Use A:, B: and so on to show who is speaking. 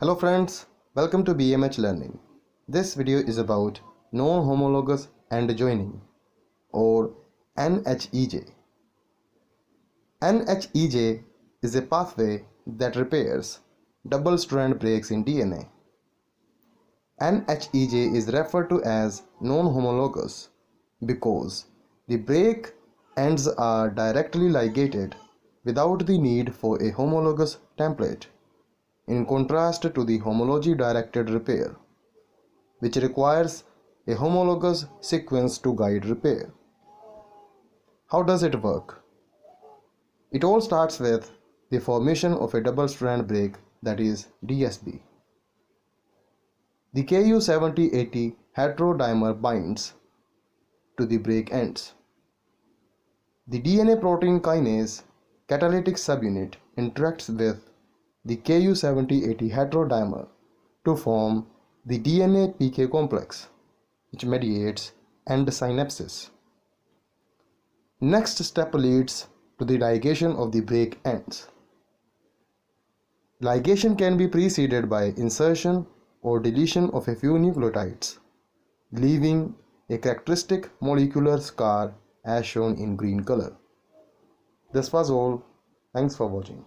A: Hello friends, welcome to BMH Learning. This video is about non-homologous end joining or NHEJ. NHEJ is a pathway that repairs double-strand breaks in DNA. NHEJ is referred to as non-homologous because the break ends are directly ligated without the need for a homologous template, in contrast to the homology-directed repair, which requires a homologous sequence to guide repair. How does it work? It all starts with the formation of a double-strand break, that is DSB. The Ku7080 heterodimer binds to the break ends. The DNA protein kinase catalytic subunit interacts with the Ku7080 heterodimer to form the DNA PK complex, which mediates end synapses. Next step leads to the ligation of the break ends. Ligation can be preceded by insertion or deletion of a few nucleotides, leaving a characteristic molecular scar as shown in green color. This was all. Thanks for watching.